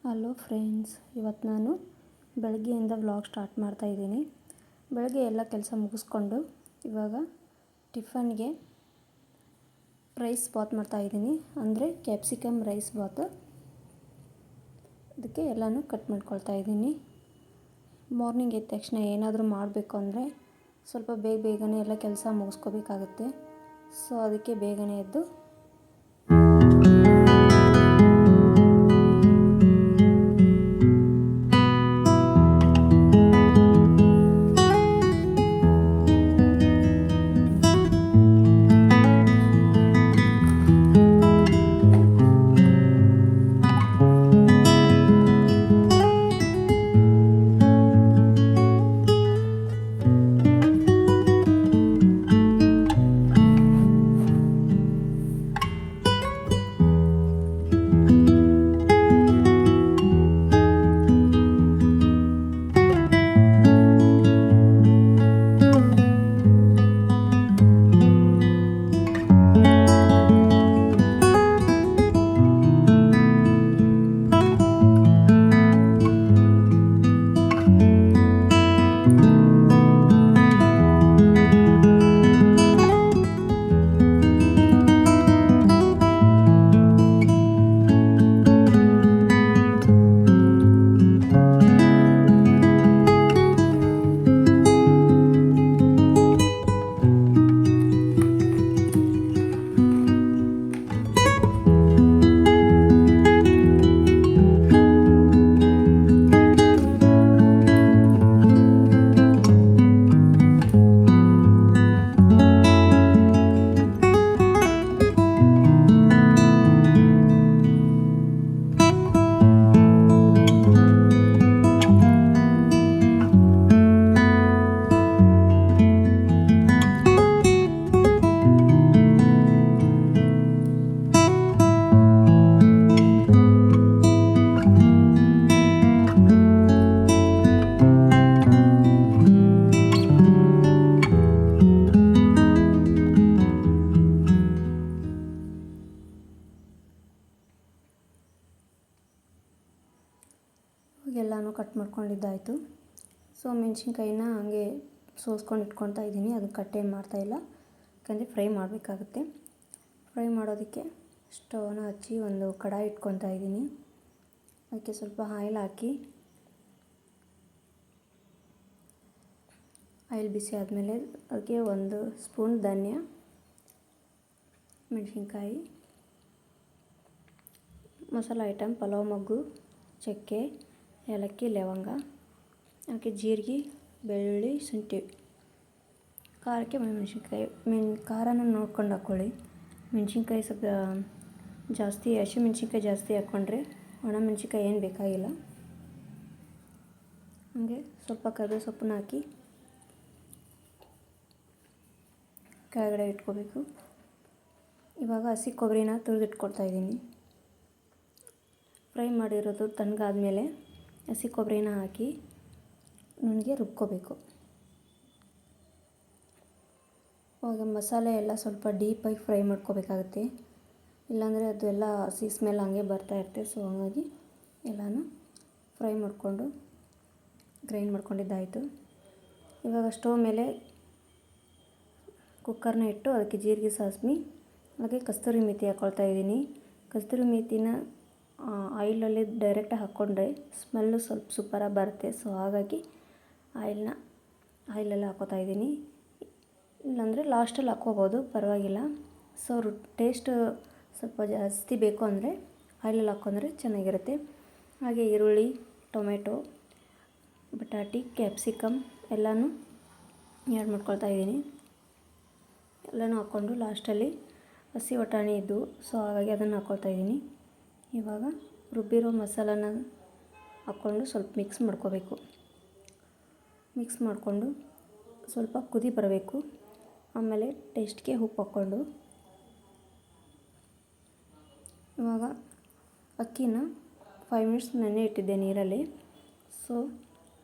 Hello friends, ಇವತ್ತು ನಾನು ಬೆಳಗ್ಗೆಯಿಂದ ವ್ಲಾಗ್ ಸ್ಟಾರ್ಟ್ ಮಾಡ್ತಾಯಿದ್ದೀನಿ. ಬೆಳಗ್ಗೆ ಎಲ್ಲ ಕೆಲಸ ಮುಗಿಸ್ಕೊಂಡು ಇವಾಗ ಟಿಫನ್ಗೆ ರೈಸ್ ಬಾತ್ ಮಾಡ್ತಾಯಿದ್ದೀನಿ. ಅಂದರೆ ಕ್ಯಾಪ್ಸಿಕಮ್ ರೈಸ್ ಬಾತ್. ಅದಕ್ಕೆ ಎಲ್ಲನೂ ಕಟ್ ಮಾಡ್ಕೊಳ್ತಾ ಇದ್ದೀನಿ. ಮಾರ್ನಿಂಗ್ ಎದ್ದ ತಕ್ಷಣ ಏನಾದರೂ ಮಾಡಬೇಕು ಅಂದರೆ ಸ್ವಲ್ಪ ಬೇಗನೆ ಎಲ್ಲ ಕೆಲಸ ಮುಗಿಸ್ಕೋಬೇಕಾಗುತ್ತೆ. ಸೊ ಅದಕ್ಕೆ ಬೇಗನೆ ಎದ್ದು ಎಲ್ಲನೂ ಕಟ್ ಮಾಡ್ಕೊಂಡಿದ್ದಾಯಿತು. ಸೊ ಮೆಣಸಿನ್ಕಾಯಿನ ಹಾಗೆ ಸೋಸ್ಕೊಂಡು ಇಟ್ಕೊಳ್ತಾ ಇದ್ದೀನಿ. ಅದು ಕಟ್ ಏನು ಮಾಡ್ತಾಯಿಲ್ಲ, ಯಾಕಂದರೆ ಫ್ರೈ ಮಾಡಬೇಕಾಗುತ್ತೆ. ಫ್ರೈ ಮಾಡೋದಕ್ಕೆ ಸ್ಟವ್ನ ಹಚ್ಚಿ ಒಂದು ಕಡಾಯಿ ಇಟ್ಕೊಳ್ತಾ ಇದ್ದೀನಿ. ಅದಕ್ಕೆ ಸ್ವಲ್ಪ ಆಯಿಲ್ ಹಾಕಿ ಆಯಿಲ್ ಬಿಸಿ ಆದಮೇಲೆ ಅದಕ್ಕೆ 1 ಸ್ಪೂನ್ ಧನಿಯಾ, ಮೆಣಸಿನ್ಕಾಯಿ, ಮಸಾಲ ಐಟಮ್ ಪಲಾವ್ ಮೊಗ್ಗು, ಚಕ್ಕೆ, ಏಲಕ್ಕಿ, ಲವಂಗ, ಅದಕ್ಕೆ ಜೀರಿಗೆ, ಬೆಳ್ಳುಳ್ಳಿ, ಶುಂಠಿ, ಖಾರಕ್ಕೆ ಮೆಣಸಿನ್ಕಾಯಿ. ಖಾರನ ನೋಡ್ಕೊಂಡು ಹಾಕ್ಕೊಳ್ಳಿ. ಮೆಣಸಿನ್ಕಾಯಿ ಸ್ವಲ್ಪ ಜಾಸ್ತಿ, ಹಸಿಮೆಣ್ಸಿನ್ಕಾಯಿ ಜಾಸ್ತಿ ಹಾಕ್ಕೊಂಡ್ರೆ ಒಣಮೆಣ್ಸಿನ್ಕಾಯಿ ಏನು ಬೇಕಾಗಿಲ್ಲ. ಹಾಗೆ ಸ್ವಲ್ಪ ಕರಿಬೇವು ಸೊಪ್ಪನ್ನ ಹಾಕಿ ಕೆಳಗಡೆ ಇಟ್ಕೋಬೇಕು. ಇವಾಗ ಹಸಿ ಕೊಬ್ಬರಿನ ತುರಿದಿಟ್ಕೊಳ್ತಾ ಇದ್ದೀನಿ. ಫ್ರೈ ಮಾಡಿರೋದು ತಣ್ಣಗಾದ್ಮೇಲೆ ಹಸಿ ಕೊಬ್ಬರಿನ ಹಾಕಿ ನುಣ್ಣಗೆ ರುಬ್ಕೋಬೇಕು. ಅವಾಗ ಮಸಾಲೆ ಎಲ್ಲ ಸ್ವಲ್ಪ ಡೀಪಾಗಿ ಫ್ರೈ ಮಾಡ್ಕೋಬೇಕಾಗುತ್ತೆ, ಇಲ್ಲಾಂದರೆ ಅದು ಎಲ್ಲ ಹಸಿ ಸ್ಮೆಲ್ ಹಂಗೆ ಬರ್ತಾಯಿರುತ್ತೆ. ಸೊ ಹಾಗಾಗಿ ಎಲ್ಲನೂ ಫ್ರೈ ಮಾಡಿಕೊಂಡು ಗ್ರೈಂಡ್ ಮಾಡ್ಕೊಂಡಿದ್ದಾಯಿತು. ಇವಾಗ ಸ್ಟವ್ ಮೇಲೆ ಕುಕ್ಕರ್ನ ಇಟ್ಟು ಅದಕ್ಕೆ ಜೀರಿಗೆ, ಸಾಸಿವೆ, ಹಾಗೆ ಕಸ್ತೂರಿ ಮೇಥಿ ಹಾಕ್ಕೊಳ್ತಾ ಇದ್ದೀನಿ. ಕಸ್ತೂರಿ ಮೇಥಿನ ಆಯಿಲಲ್ಲಿ ಡೈರೆಕ್ಟಾಗಿ ಹಾಕ್ಕೊಂಡ್ರೆ ಸ್ಮೆಲ್ಲು ಸ್ವಲ್ಪ ಸೂಪರಾಗಿ ಬರುತ್ತೆ. ಸೊ ಹಾಗಾಗಿ ಆಯಿಲಲ್ಲಿ ಹಾಕ್ಕೋತಾ ಇದ್ದೀನಿ. ಇಲ್ಲಾಂದರೆ ಲಾಸ್ಟಲ್ಲಿ ಹಾಕ್ಕೋಬೋದು, ಪರವಾಗಿಲ್ಲ. ಸೊ ಟೇಸ್ಟ್ ಸ್ವಲ್ಪ ಜಾಸ್ತಿ ಬೇಕು ಅಂದರೆ ಆಯಿಲಲ್ಲಿ ಹಾಕ್ಕೊಂಡ್ರೆ ಚೆನ್ನಾಗಿರುತ್ತೆ. ಹಾಗೆ ಈರುಳ್ಳಿ, ಟೊಮೆಟೊ, ಬಟಾಟಿ, ಕ್ಯಾಪ್ಸಿಕಮ್ ಎಲ್ಲನೂ ಆ್ಯಡ್ ಮಾಡ್ಕೊಳ್ತಾ ಇದ್ದೀನಿ. ಎಲ್ಲನೂ ಹಾಕ್ಕೊಂಡು ಲಾಸ್ಟಲ್ಲಿ ಹಸಿ ಬಟಾಣಿ ಇದ್ದು, ಸೊ ಹಾಗಾಗಿ ಅದನ್ನು ಹಾಕ್ಕೊಳ್ತಾ ಇದ್ದೀನಿ. ಇವಾಗ ರುಬ್ಬಿರೋ ಮಸಾಲಾನ ಹಾಕ್ಕೊಂಡು ಸ್ವಲ್ಪ ಮಿಕ್ಸ್ ಮಾಡ್ಕೋಬೇಕು. ಮಿಕ್ಸ್ ಮಾಡಿಕೊಂಡು ಸ್ವಲ್ಪ ಕುದಿ ಬರಬೇಕು. ಆಮೇಲೆ ಟೇಸ್ಟ್ಗೆ ಉಪ್ಪು ಹಾಕ್ಕೊಂಡು ಇವಾಗ ಅಕ್ಕಿನ 5 ಮಿನಿಟ್ಸ್ ನೆನೆ ಇಟ್ಟಿದ್ದೆ ನೀರಲ್ಲಿ. ಸೊ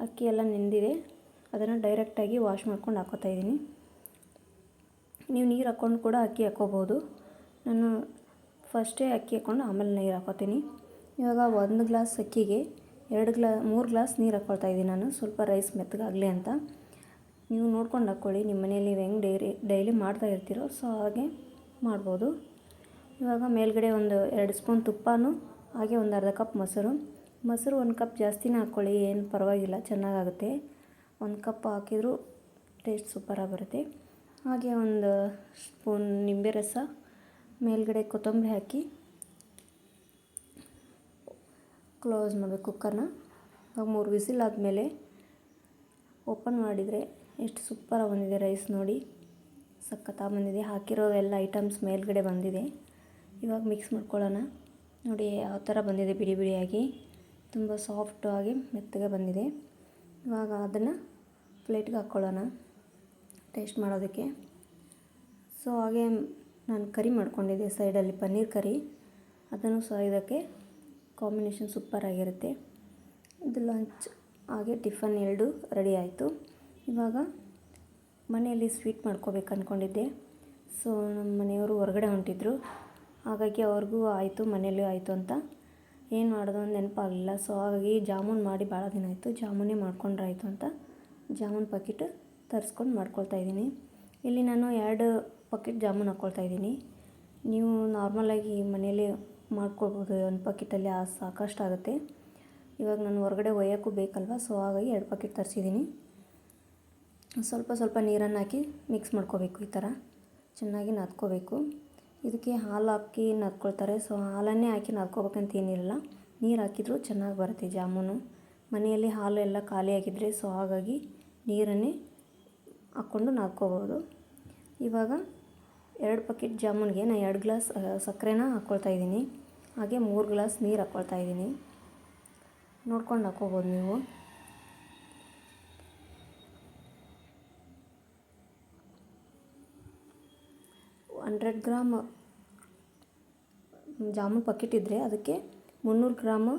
ಅಕ್ಕಿ ಎಲ್ಲ ನೆಂದಿದೆ, ಅದನ್ನು ಡೈರೆಕ್ಟಾಗಿ ವಾಶ್ ಮಾಡ್ಕೊಂಡು ಹಾಕ್ಕೋತಾ ಇದ್ದೀನಿ. ನೀವು ನೀರು ಹಾಕ್ಕೊಂಡು ಕೂಡ ಅಕ್ಕಿ ಹಾಕ್ಕೋಬೋದು. ನಾನು ಫಸ್ಟೇ ಅಕ್ಕಿ ಹಾಕ್ಕೊಂಡು ಆಮೇಲೆ ನೀರು ಹಾಕ್ಕೋತೀನಿ. ಇವಾಗ 1 ಗ್ಲಾಸ್ ಅಕ್ಕಿಗೆ 3 ಗ್ಲಾಸ್ ನೀರು ಹಾಕ್ಕೊಳ್ತಾ ಇದ್ದೀನಿ ನಾನು, ಸ್ವಲ್ಪ ರೈಸ್ ಮೆತ್ತಗಾಗಲಿ ಅಂತ. ನೀವು ನೋಡ್ಕೊಂಡು ಹಾಕ್ಕೊಳ್ಳಿ, ನಿಮ್ಮ ಮನೇಲಿ ನೀವು ಹೆಂಗೆ ಡೈಲಿ ಮಾಡ್ತಾ ಇರ್ತೀರೋ ಸೊ ಹಾಗೆ ಮಾಡ್ಬೋದು. ಇವಾಗ ಮೇಲ್ಗಡೆ ಒಂದು 2 ಸ್ಪೂನ್ ತುಪ್ಪನೂ ಹಾಗೆ ಒಂದು ಅರ್ಧ ಕಪ್ ಮೊಸರು 1 ಕಪ್ ಜಾಸ್ತಿನೇ ಹಾಕ್ಕೊಳ್ಳಿ, ಏನು ಪರವಾಗಿಲ್ಲ, ಚೆನ್ನಾಗಾಗುತ್ತೆ. 1 ಕಪ್ ಹಾಕಿದರೂ ಟೇಸ್ಟ್ ಸೂಪರಾಗಿ ಬರುತ್ತೆ. ಹಾಗೆ ಒಂದು ಸ್ಪೂನ್ ನಿಂಬೆ ರಸ, ಮೇಲ್ಗಡೆ ಕೊತ್ತಂಬರಿ ಹಾಕಿ ಕ್ಲೋಸ್ ಮಾಡಬೇಕು ಕುಕ್ಕರ್ನ. ಇವಾಗ 3 ವಿಸಿಲ್ ಆದಮೇಲೆ ಓಪನ್ ಮಾಡಿದರೆ ಎಷ್ಟು ಸೂಪರಾಗಿ ಬಂದಿದೆ ರೈಸ್ ನೋಡಿ, ಸಖತ್ತಾಗಿ ಬಂದಿದೆ. ಹಾಕಿರೋ ಎಲ್ಲ ಐಟಮ್ಸ್ ಮೇಲ್ಗಡೆ ಬಂದಿದೆ. ಇವಾಗ ಮಿಕ್ಸ್ ಮಾಡ್ಕೊಳ್ಳೋಣ. ನೋಡಿ ಯಾವ ಥರ ಬಂದಿದೆ, ಬಿಡಿ ಬಿಡಿಯಾಗಿ, ತುಂಬ ಸಾಫ್ಟಾಗಿ ಮೆತ್ತಗೆ ಬಂದಿದೆ. ಇವಾಗ ಅದನ್ನು ಪ್ಲೇಟ್ಗೆ ಹಾಕ್ಕೊಳ್ಳೋಣ ಟೇಸ್ಟ್ ಮಾಡೋದಕ್ಕೆ. ಸೊ ಹಾಗೆ ನಾನು ಕರಿ ಮಾಡ್ಕೊಂಡಿದ್ದೆ ಸೈಡಲ್ಲಿ, ಪನ್ನೀರ್ ಕರಿ, ಅದನ್ನು ಸಹ ಇದಕ್ಕೆ ಕಾಂಬಿನೇಷನ್ ಸೂಪರಾಗಿರುತ್ತೆ. ಇದು ಲಂಚ್ ಹಾಗೆ ಟಿಫನ್ 2 ರೆಡಿ ಆಯಿತು. ಇವಾಗ ಮನೆಯಲ್ಲಿ ಸ್ವೀಟ್ ಮಾಡ್ಕೋಬೇಕು ಅಂದ್ಕೊಂಡಿದ್ದೆ. ಸೊ ನಮ್ಮ ಮನೆಯವರು ಹೊರಗಡೆ ಹೊಂಟಿದ್ರು, ಹಾಗಾಗಿ ಅವ್ರಿಗೂ ಆಯಿತು ಮನೆಯಲ್ಲೂ ಆಯಿತು ಅಂತ ಏನು ಮಾಡೋದು ಅಂತ ನೆನಪಾಗಲಿಲ್ಲ. ಸೊ ಹಾಗಾಗಿ ಜಾಮೂನ್ ಮಾಡಿ ಭಾಳ ದಿನ ಆಯಿತು, ಜಾಮೂನೇ ಮಾಡ್ಕೊಂಡ್ರಾಯ್ತು ಅಂತ ಜಾಮೂನ್ ಪ್ಯಾಕೆಟ್ ತರಿಸ್ಕೊಂಡು ಮಾಡ್ಕೊಳ್ತಾಯಿದ್ದೀನಿ. ಇಲ್ಲಿ ನಾನು 2 ಪ್ಯಾಕೆಟ್ ಜಾಮೂನ್ ಹಾಕ್ಕೊಳ್ತಾಯಿದ್ದೀನಿ. ನೀವು ನಾರ್ಮಲಾಗಿ ಮನೆಯಲ್ಲೇ ಮಾಡ್ಕೊಳ್ಬೋದು, 1 ಪ್ಯಾಕೆಟಲ್ಲಿ ಸಾಕಷ್ಟಾಗುತ್ತೆ. ಇವಾಗ ನಾನು ಹೊರಗಡೆ ಒಯ್ಯೋಕ್ಕೂ ಬೇಕಲ್ವ, ಸೊ ಹಾಗಾಗಿ 2 ಪ್ಯಾಕೆಟ್ ತರಿಸಿದ್ದೀನಿ. ಸ್ವಲ್ಪ ಸ್ವಲ್ಪ ನೀರನ್ನು ಹಾಕಿ ಮಿಕ್ಸ್ ಮಾಡ್ಕೋಬೇಕು, ಈ ಥರ ಚೆನ್ನಾಗಿ ನಾದ್ಕೋಬೇಕು. ಇದಕ್ಕೆ ಹಾಲು ಹಾಕಿ ನಾದ್ಕೊಳ್ತಾರೆ, ಸೊ ಹಾಲನ್ನೇ ಹಾಕಿ ನಾದ್ಕೋಬೇಕಂತ ಏನಿರಲ್ಲ, ನೀರು ಹಾಕಿದರೂ ಚೆನ್ನಾಗಿ ಬರುತ್ತೆ ಜಾಮೂನು. ಮನೆಯಲ್ಲಿ ಹಾಲು ಎಲ್ಲ ಖಾಲಿಯಾಗಿದ್ದರೆ ಸೊ ಹಾಗಾಗಿ ನೀರನ್ನೇ ಹಾಕ್ಕೊಂಡು ನಾದ್ಕೋಬೋದು. ಇವಾಗ 2 ಪ್ಯಾಕೆಟ್ ಜಾಮೂನ್ಗೆ ನಾನು 2 ಗ್ಲಾಸ್ ಸಕ್ಕರೆನ ಹಾಕ್ಕೊಳ್ತಾಯಿದ್ದೀನಿ, ಹಾಗೆ 3 ಗ್ಲಾಸ್ ನೀರು ಹಾಕ್ಕೊಳ್ತಾಯಿದ್ದೀನಿ. ನೋಡ್ಕೊಂಡು ಹಾಕ್ಕೋಬೋದು ನೀವು. $100 ಗ್ರಾಮ್ ಜಾಮೂನ್ ಪ್ಯಾಕೆಟ್ ಇದ್ದರೆ ಅದಕ್ಕೆ 300 ಗ್ರಾಮ್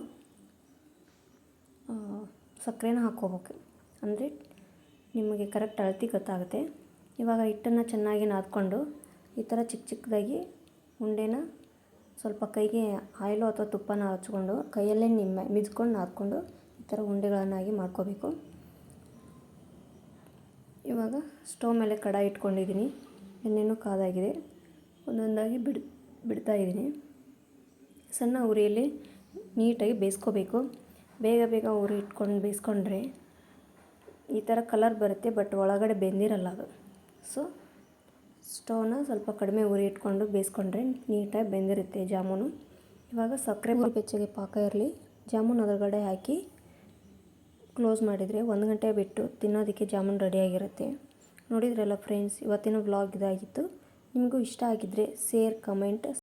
ಸಕ್ಕರೆನ ಹಾಕ್ಕೋಬೇಕು, ಅಂದರೆ ನಿಮಗೆ ಕರೆಕ್ಟ್ ಅಳತೆ ಗೊತ್ತಾಗುತ್ತೆ. ಇವಾಗ ಹಿಟ್ಟನ್ನು ಚೆನ್ನಾಗಿ ನಾದ್ಕೊಂಡು ಈ ಥರ ಚಿಕ್ಕ ಚಿಕ್ಕದಾಗಿ ಉಂಡೆನ ಸ್ವಲ್ಪ ಕೈಗೆ ಆಯಿಲು ಅಥವಾ ತುಪ್ಪನ ಹಚ್ಕೊಂಡು ಕೈಯಲ್ಲೇ ಮಿದ್ಕೊಂಡು ನಾದ್ಕೊಂಡು ಈ ಥರ ಉಂಡೆಗಳನ್ನಾಗಿ ಮಾಡ್ಕೋಬೇಕು. ಇವಾಗ ಸ್ಟವ್ ಮೇಲೆ ಕಡಾಯಿ ಇಟ್ಕೊಂಡಿದ್ದೀನಿ, ಎಣ್ಣೆನೂ ಕಾದಾಗಿದೆ, ಒಂದೊಂದಾಗಿ ಬಿಡ್ತಾಯಿದ್ದೀನಿ. ಸಣ್ಣ ಉರಿಯಲ್ಲಿ ನೀಟಾಗಿ ಬೇಯಿಸ್ಕೋಬೇಕು. ಬೇಗ ಬೇಗ ಉರಿ ಇಟ್ಕೊಂಡು ಬೇಯಿಸ್ಕೊಂಡ್ರೆ ಈ ಥರ ಕಲರ್ ಬರುತ್ತೆ, ಬಟ್ ಒಳಗಡೆ ಬೆಂದಿರಲ್ಲ ಅದು. ಸೊ ಸ್ಟವ್ನ ಸ್ವಲ್ಪ ಕಡಿಮೆ ಉರಿ ಇಟ್ಕೊಂಡು ಬೇಯಿಸ್ಕೊಂಡ್ರೆ ನೀಟಾಗಿ ಬೆಂದಿರುತ್ತೆ ಜಾಮೂನು. ಇವಾಗ ಸಕ್ಕರೆ ಬೆಚ್ಚಗೆ ಪಾಕ ಇರಲಿ, ಜಾಮೂನು ಅದರಗಡೆ ಹಾಕಿ ಕ್ಲೋಸ್ ಮಾಡಿದರೆ 1 ಗಂಟೆ ಬಿಟ್ಟು ತಿನ್ನೋದಕ್ಕೆ ಜಾಮೂನು ರೆಡಿಯಾಗಿರುತ್ತೆ. ನೋಡಿದ್ರಲ್ಲ ಫ್ರೆಂಡ್ಸ್, ಇವತ್ತಿನ ವ್ಲಾಗ್ ಇದಾಗಿತ್ತು. ನಿಮಗೂ ಇಷ್ಟ ಆಗಿದ್ದರೆ ಶೇರ್, ಕಮೆಂಟ್